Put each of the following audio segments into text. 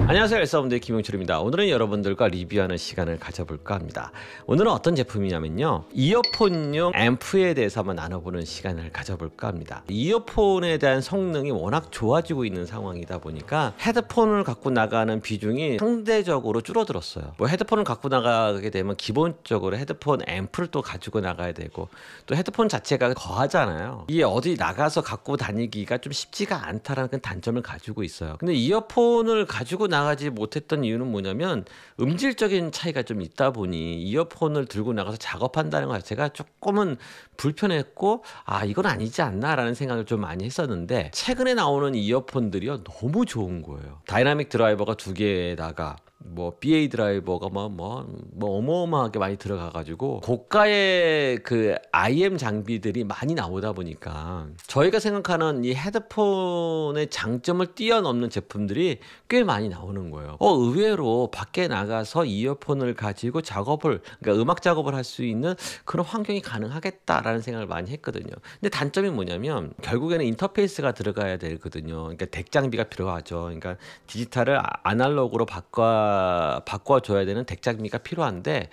안녕하세요, 엘사운드의 김용철입니다. 오늘은 여러분들과 리뷰하는 시간을 가져볼까 합니다. 오늘은 어떤 제품이냐면요, 이어폰용 앰프에 대해서 한번 나눠보는 시간을 가져볼까 합니다. 이어폰에 대한 성능이 워낙 좋아지고 있는 상황이다 보니까 헤드폰을 갖고 나가는 비중이 상대적으로 줄어들었어요. 뭐 헤드폰을 갖고 나가게 되면 기본적으로 헤드폰 앰프를 또 가지고 나가야 되고, 또 헤드폰 자체가 거하잖아요. 이게 어디 나가서 갖고 다니기가 좀 쉽지가 않다라는 그 단점을 가지고 있어요. 근데 이어폰을 가지고 나가지 못했던 이유는 뭐냐면, 음질적인 차이가 좀 있다 보니 이어폰을 들고 나가서 작업한다는 것 자체가 조금은 불편했고, 이건 아니지 않나 라는 생각을 좀 많이 했었는데, 최근에 나오는 이어폰들이요 너무 좋은 거예요. 다이나믹 드라이버가 2개에다가 뭐 BA 드라이버가 뭐 어마어마하게 많이 들어가가지고 고가의 그 IM 장비들이 많이 나오다 보니까 저희가 생각하는 이 헤드폰의 장점을 뛰어넘는 제품들이 꽤 많이 나오는 거예요. 의외로 밖에 나가서 이어폰을 가지고 그러니까 음악 작업을 할 수 있는 그런 환경이 가능하겠다라는 생각을 많이 했거든요. 근데 단점이 뭐냐면, 결국에는 인터페이스가 들어가야 되거든요. 그러니까 덱 장비가 필요하죠. 그러니까 디지털을 아날로그로 바꿔줘야 되는 덱 장비가 필요한데,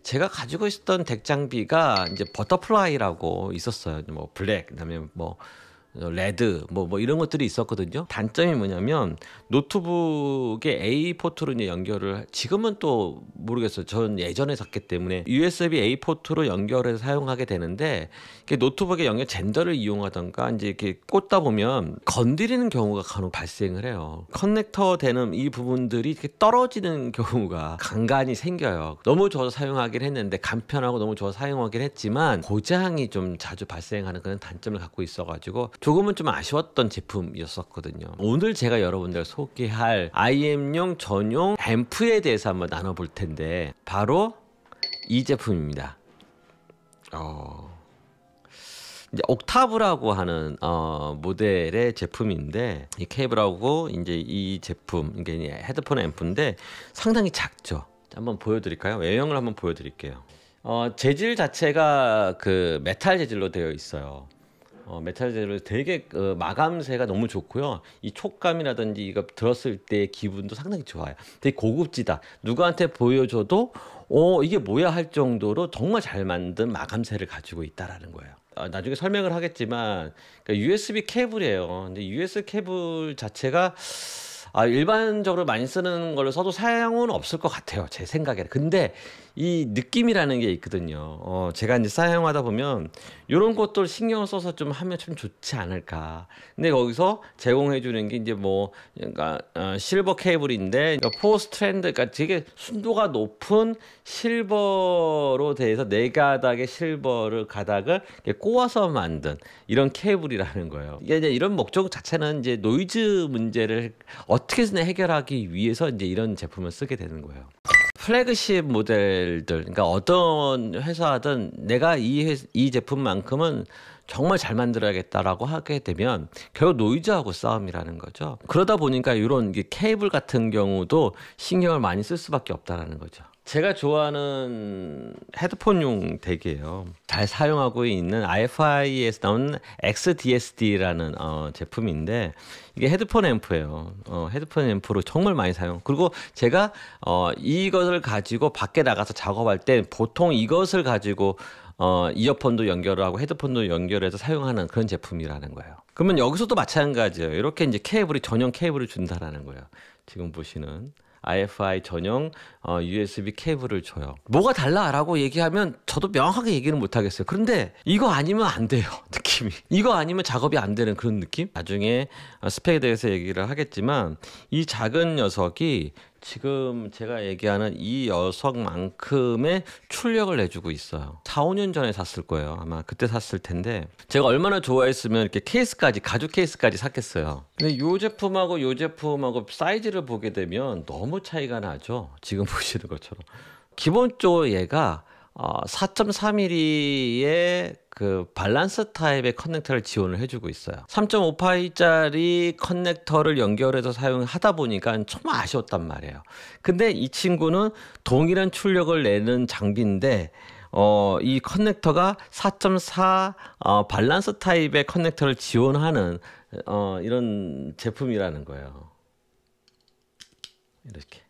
제가 가지고 있었던 덱 장비가 이제 버터플라이라고 있었어요. 뭐 블랙, 그다음에 뭐 레드, 뭐 이런 것들이 있었거든요. 단점이 뭐냐면, 노트북에 A 포트로 이제 연결을, 지금은 또 모르겠어요. 전 예전에 샀기 때문에 USB A 포트로 연결해서 사용하게 되는데, 노트북에 연결 젠더를 이용하던가 이제 이렇게 꽂다 보면 건드리는 경우가 간혹 발생을 해요. 커넥터 되는 이 부분들이 이렇게 떨어지는 경우가 간간히 생겨요. 너무 좋아서 사용하긴 했는데, 간편하고 너무 좋아서 사용하긴 했지만 고장이 좀 자주 발생하는 그런 단점을 갖고 있어가지고 조금은 좀 아쉬웠던 제품이었었거든요. 오늘 제가 여러분들 소개할 IM용 전용 앰프에 대해서 한번 나눠볼 텐데, 바로 이 제품입니다. 이제 옥타브라고 하는 모델의 제품인데, 이 케이블하고 이제 이 제품, 이게 헤드폰 앰프인데 상당히 작죠. 한번 보여드릴까요? 외형을 한번 보여드릴게요. 재질 자체가 그 메탈 재질로 되어 있어요. 메탈 재질로 되게 마감새가 너무 좋고요. 이 촉감이라든지 이거 들었을 때 기분도 상당히 좋아요. 되게 고급지다. 누구한테 보여줘도 이게 뭐야 할 정도로 정말 잘 만든 마감새를 가지고 있다라는 거예요. 나중에 설명을 하겠지만, 그러니까 USB 케이블이에요. 근데 USB 케이블 자체가 일반적으로 많이 쓰는 걸로 써도 사용은 없을 것 같아요, 제 생각에는. 근데 이 느낌이라는 게 있거든요. 제가 이제 사용하다 보면 이런 것들 신경을 써서 좀 하면 참 좋지 않을까. 근데 거기서 제공해 주는 게 이제 그러니까 실버 케이블인데, 포 스트랜드, 그러니까 되게 순도가 높은 실버로 돼서 4가닥의 실버를 가닥을 꼬아서 만든 이런 케이블이라는 거예요. 이게 이제 이런 목적 자체는 이제 노이즈 문제를 어떻게든 해결하기 위해서 이제 이런 제품을 쓰게 되는 거예요. 플래그십 모델들, 그러니까 어떤 회사든 내가 이 제품만큼은 정말 잘 만들어야겠다라고 하게 되면 결국 노이즈하고 싸움이라는 거죠. 그러다 보니까 이런 케이블 같은 경우도 신경을 많이 쓸 수밖에 없다라는 거죠. 제가 좋아하는 헤드폰용 덱이에요. 잘 사용하고 있는 IFI에서 나온 XDSD라는 제품인데, 이게 헤드폰 앰프예요. 헤드폰 앰프로 정말 많이 사용. 그리고 제가 이것을 가지고 밖에 나가서 작업할 때 보통 이것을 가지고 이어폰도 연결을 하고 헤드폰도 연결해서 사용하는 그런 제품이라는 거예요. 그러면 여기서도 마찬가지예요. 이렇게 이제 전용 케이블을 준다라는 거예요. 지금 보시는 IFI 전용 USB 케이블을 줘요. 뭐가 달라라고 얘기하면 저도 명확하게 얘기는 못하겠어요. 그런데 이거 아니면 안 돼요, 느낌이. 이거 아니면 작업이 안 되는 그런 느낌? 나중에 스펙에 대해서 얘기를 하겠지만, 이 작은 녀석이 지금 제가 얘기하는 이 녀석만큼의 출력을 내주고 있어요. 4, 5년 전에 샀을 거예요. 아마 그때 샀을 텐데, 제가 얼마나 좋아했으면 이렇게 가죽 케이스까지 샀겠어요. 근데 이 제품하고 이 제품하고 사이즈를 보게 되면 너무 차이가 나죠. 지금 보시는 것처럼. 기본적으로 얘가 4.3mm의 그 밸런스 타입의 커넥터를 지원을 해주고 있어요. 3.5파이짜리 커넥터를 연결해서 사용하다 보니까 정말 아쉬웠단 말이에요. 근데 이 친구는 동일한 출력을 내는 장비인데 이 커넥터가 4.4 밸런스 타입의 커넥터를 지원하는 이런 제품이라는 거예요. 이렇게.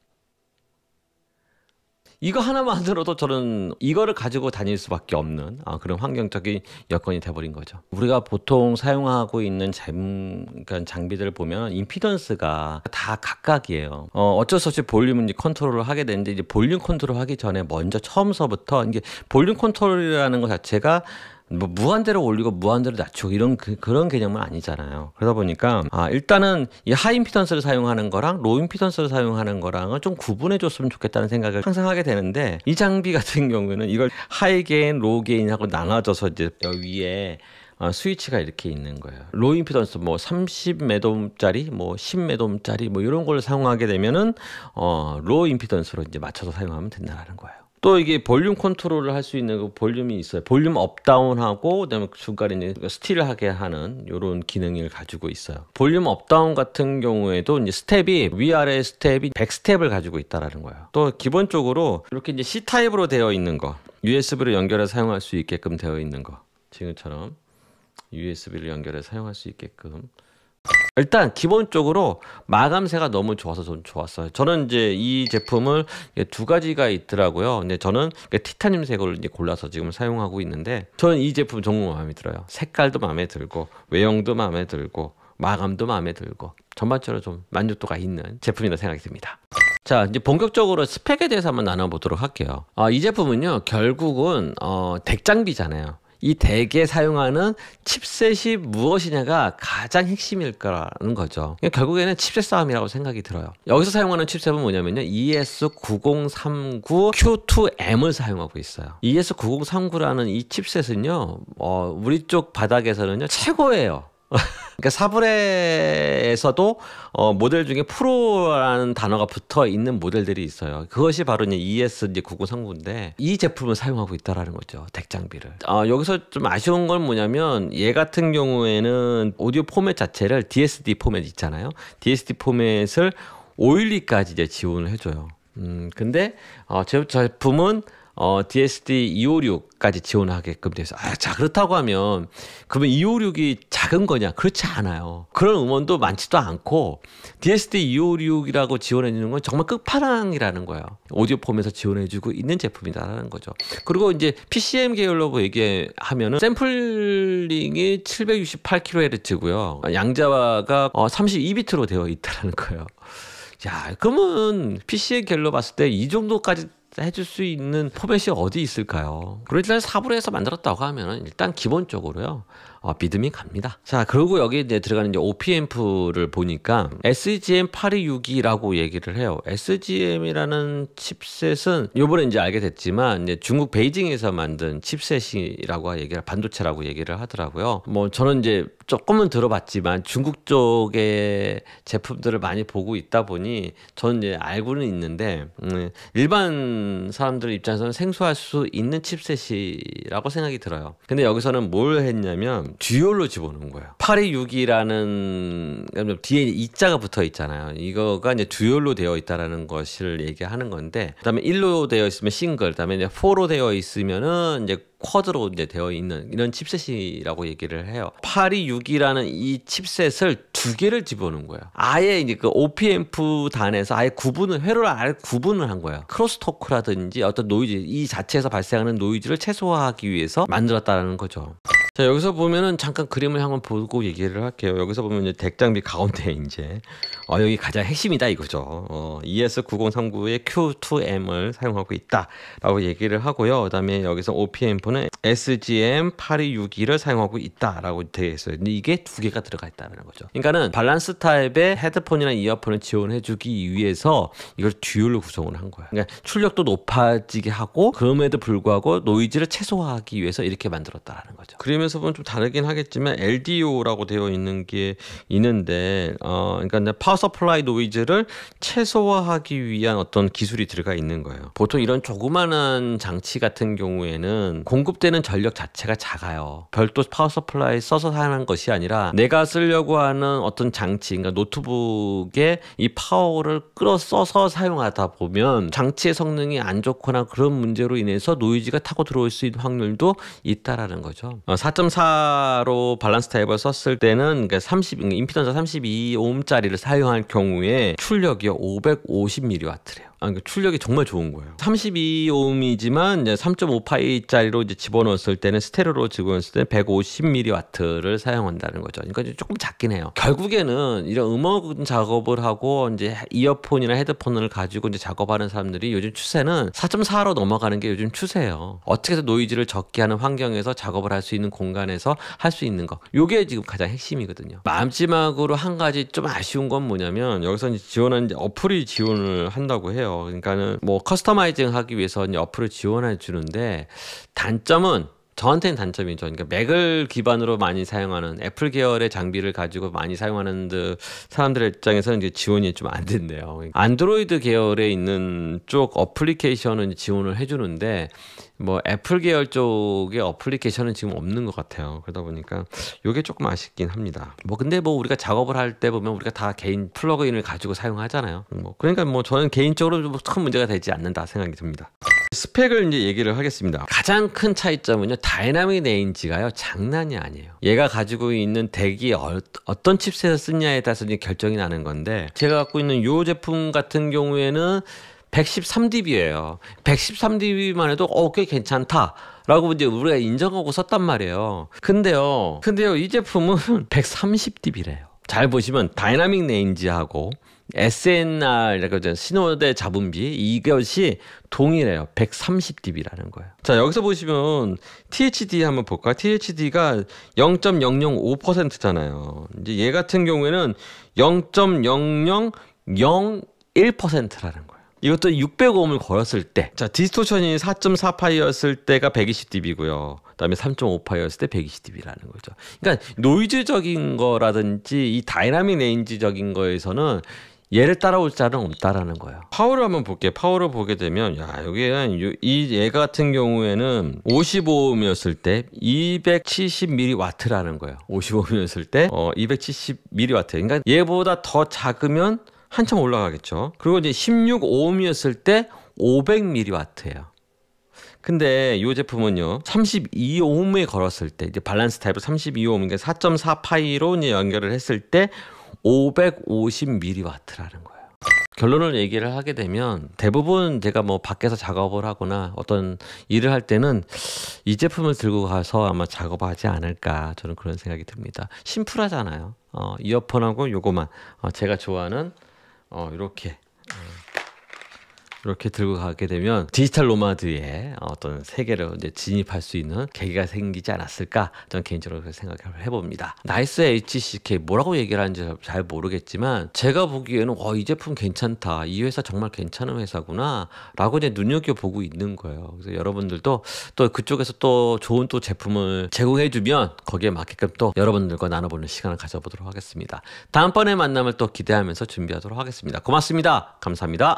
이거 하나만으로도 저는 이거를 가지고 다닐 수밖에 없는 그런 환경적인 여건이 돼버린 거죠. 우리가 보통 사용하고 있는 그러니까 장비들을 보면 임피던스가 다 각각이에요. 어쩔 수 없이 볼륨을 이제 컨트롤을 하게 되는데, 이제 볼륨 컨트롤 하기 전에 먼저 처음서부터 이게 볼륨 컨트롤이라는 것 자체가 뭐 무한대로 올리고 무한대로 낮추고 이런 그런 개념은 아니잖아요. 그러다 보니까 일단은 이 하이 임피던스를 사용하는 거랑 로우 임피던스를 사용하는 거랑은 좀 구분해 줬으면 좋겠다는 생각을 항상 하게 되는데, 이 장비 같은 경우에는 이걸 하이 게인, 로우 게인하고 나눠져서 이제 여기 위에 스위치가 이렇게 있는 거예요. 로우 임피던스 뭐 30매돔짜리, 뭐 10매돔짜리 뭐 이런 걸 사용하게 되면은 로우 임피던스로 이제 맞춰서 사용하면 된다는 거예요. 또 이게 볼륨 컨트롤을 할 수 있는 그 볼륨이 있어요. 볼륨 업다운하고 그다음에 중간에 이제 스틸하게 하는 이런 기능을 가지고 있어요. 볼륨 업다운 같은 경우에도 이제 스텝이 위아래 스텝이 100스텝을 가지고 있다라는 거예요. 또 기본적으로 이렇게 이제 C 타입으로 되어 있는 거, USB로 연결해 사용할 수 있게끔 되어 있는 거, 지금처럼 USB를 연결해 사용할 수 있게끔. 일단 기본적으로 마감새가 너무 좋아서 좀 좋았어요. 저는 이제 이 제품을 두 가지가 있더라고요. 근데 저는 티타늄 색을 이제 골라서 지금 사용하고 있는데, 저는 이 제품 정말 마음에 들어요. 색깔도 마음에 들고 외형도 마음에 들고 마감도 마음에 들고 전반적으로 좀 만족도가 있는 제품이라 생각이 듭니다. 자, 이제 본격적으로 스펙에 대해서 한번 나눠보도록 할게요. 이 제품은요, 결국은 덱 장비잖아요. 이 덱에 사용하는 칩셋이 무엇이냐가 가장 핵심일 거라는 거죠. 결국에는 칩셋 싸움이라고 생각이 들어요. 여기서 사용하는 칩셋은 뭐냐면요, ES9039Q2M을 사용하고 있어요. ES9039라는 이 칩셋은요, 우리 쪽 바닥에서는요 최고예요. 그러니까 사브레에서도 모델 중에 프로라는 단어가 붙어 있는 모델들이 있어요. 그것이 바로 이제 ES9039인데 이 제품을 사용하고 있다라는 거죠, 덱 장비를. 여기서 좀 아쉬운 건 뭐냐면, 얘 같은 경우에는 오디오 포맷 자체를 DSD 포맷 있잖아요. DSD 포맷을 512까지 이제 지원을 해줘요. 근데 제 제품은 DSD 256까지 지원하게끔 돼서, 자, 그렇다고 하면 그러면 256이 작은 거냐? 그렇지 않아요. 그런 음원도 많지도 않고, DSD 256이라고 지원해 주는 건 정말 끝판왕이라는 거예요. 오디오 폼에서 지원해 주고 있는 제품이다라는 거죠. 그리고 이제 PCM 계열로 얘기하면은 샘플링이 768kHz고요. 양자화가 32비트로 되어 있다는 거예요. 야, 그러면 PCM 계열로 봤을 때 이 정도까지 해줄 수 있는 포맷이 어디 있을까요? 그리고 일단 사브로 해서 만들었다고 하면 일단 기본적으로요, 믿음이 갑니다. 자, 그리고 여기 이제 들어가는 이제 OP-앰프를 보니까 SGM8262라고 얘기를 해요. SGM이라는 칩셋은 요번에 이제 알게 됐지만, 이제 중국 베이징에서 만든 칩셋이라고 반도체라고 얘기를 하더라고요. 뭐 저는 이제 조금은 들어봤지만 중국 쪽의 제품들을 많이 보고 있다 보니 저는 이제 알고는 있는데, 일반 사람들 입장에서는 생소할 수 있는 칩셋이라고 생각이 들어요. 근데 여기서는 뭘 했냐면 듀얼로 집어넣은 거예요. 8262라는 뒤에 이자가 붙어 있잖아요. 이거가 이제 듀얼로 되어 있다라는 것을 얘기하는 건데, 그다음에 1로 되어 있으면 싱글, 그다음에 이제 4로 되어 있으면은 이제 쿼드로 이제 되어 있는 이런 칩셋이라고 얘기를 해요. 8262라는 이 칩셋을 두 개를 집어넣은 거예요. 아예 이제 그 OP-앰프 단에서 아예 회로를 아예 구분을 한 거예요. 크로스토크라든지 어떤 노이즈, 이 자체에서 발생하는 노이즈를 최소화하기 위해서 만들었다는 거죠. 자, 여기서 보면은 잠깐 그림을 한번 보고 얘기를 할게요. 여기서 보면 이제 덱 장비 가운데 이제 여기 가장 핵심이다 이거죠. ES9039의 Q2M을 사용하고 있다라고 얘기를 하고요. 그다음에 여기서 OP-앰프는 SGM8262를 사용하고 있다라고 되어 있어요. 근데 이게 두 개가 들어가 있다는 거죠. 그러니까는 밸런스 타입의 헤드폰이나 이어폰을 지원해주기 위해서 이걸 듀얼로 구성을 한 거야. 그러니까 출력도 높아지게 하고, 그럼에도 불구하고 노이즈를 최소화하기 위해서 이렇게 만들었다라는 거죠. 그러면 면에서 보면 좀 다르긴 하겠지만 LDO라고 되어 있는 게 있는데 그러니까 파워 서플라이 노이즈를 최소화하기 위한 어떤 기술이 들어가 있는 거예요. 보통 이런 조그마한 장치 같은 경우에는 공급되는 전력 자체가 작아요. 별도 파워 서플라이 써서 사용하는 것이 아니라 내가 쓰려고 하는 어떤 장치, 그러니까 노트북에 이 파워를 끌어 써서 사용하다 보면 장치의 성능이 안 좋거나 그런 문제로 인해서 노이즈가 타고 들어올 수 있는 확률도 있다라는 거죠. 4.4로 밸런스 타입을 썼을 때는 그러니까 임피던스 32ohm짜리를 사용할 경우에 출력이 550mW래요. 그러니까 출력이 정말 좋은 거예요. 32ohm이지만 이제 3.5파이짜리로 이제 집어넣었을 때는 스테레오로 집어넣었을 때 150mW를 사용한다는 거죠. 그러니까 조금 작긴 해요. 결국에는 이런 음악 작업을 하고 이제 이어폰이나 헤드폰을 가지고 이제 작업하는 사람들이 요즘 추세는 4.4로 넘어가는 게 요즘 추세예요. 어떻게 해서 노이즈를 적게 하는 환경에서 작업을 할 수 있는 공간에서 할 수 있는 거. 요게 지금 가장 핵심이거든요. 마지막으로 한 가지 좀 아쉬운 건 뭐냐면 여기서 이제 지원하는 어플이 지원을 한다고 해요. 그러니까는 뭐 커스터마이징 하기 위해서 이제 어플을 지원해 주는데 단점은 저한테는 단점이죠. 그러니까 맥을 기반으로 많이 사용하는 애플 계열의 장비를 가지고 많이 사용하는 사람들의 입장에서는 이제 지원이 좀 안 된대요. 안드로이드 계열에 있는 쪽 어플리케이션은 지원을 해주는데 뭐 애플 계열 쪽의 어플리케이션은 지금 없는 것 같아요. 그러다 보니까 이게 조금 아쉽긴 합니다. 뭐 근데 뭐 우리가 작업을 할 때 보면 우리가 다 개인 플러그인을 가지고 사용하잖아요. 뭐 그러니까 뭐 저는 개인적으로 좀 큰 문제가 되지 않는다 생각이 듭니다. 스펙을 이제 얘기를 하겠습니다. 가장 큰 차이점은요, 다이나믹 레인지가요 장난이 아니에요. 얘가 가지고 있는 덱이 어떤 칩셋을 쓰냐에 따라서 이제 결정이 나는 건데, 제가 갖고 있는 이 제품 같은 경우에는 113dB예요. 113dB만 해도 꽤 괜찮다 라고 이제 우리가 인정하고 썼단 말이에요. 근데요 이 제품은 130dB래요. 잘 보시면 다이나믹 레인지하고 SNR, 신호대 잡음비, 이것이 동일해요. 130dB라는 거예요. 자, 여기서 보시면 THD 한번 볼까요? THD가 0.005%잖아요. 이제 얘 같은 경우에는 0.0001%라는 거예요. 이것도 600ohm을 걸었을 때, 자, 디스토션이 4.4파이였을 때가 120dB고요. 그다음에 3.5파이였을 때 120dB라는 거죠. 그러니까 노이즈적인 거라든지 이 다이나믹 레인지적인 거에서는 얘를 따라올 자는 없다라는 거예요. 파워를 한번 볼게요. 파워를 보게 되면 여기는 얘 같은 경우에는 55ohm이었을 때 270mW라는 거예요. 55ohm이었을 때 270mW. 그러니까 얘보다 더 작으면 한참 올라가겠죠. 그리고 이제 16ohm이었을 때 500mW예요. 근데 이 제품은요 32ohm에 걸었을 때, 이제 밸런스 타입을 32ohm, 그러니까 4.4파이로 이제 연결을 했을 때 550mW라는 거예요. 결론을 얘기를 하게 되면 대부분 제가 뭐 밖에서 작업을 하거나 어떤 일을 할 때는 이 제품을 들고 가서 아마 작업하지 않을까, 저는 그런 생각이 듭니다. 심플하잖아요. 이어폰하고 요거만 제가 좋아하는 이렇게 들고 가게 되면 디지털 노마드의 어떤 세계를 이제 진입할 수 있는 계기가 생기지 않았을까, 저는 개인적으로 그렇게 생각을 해봅니다. 나이스 HCK 뭐라고 얘기를 하는지 잘 모르겠지만 제가 보기에는 이 제품 괜찮다, 이 회사 정말 괜찮은 회사구나 라고 이제 눈여겨보고 있는 거예요. 그래서 여러분들도 또 그쪽에서 또 좋은 또 제품을 제공해주면 거기에 맞게끔 또 여러분들과 나눠보는 시간을 가져보도록 하겠습니다. 다음번에 만남을 또 기대하면서 준비하도록 하겠습니다. 고맙습니다. 감사합니다.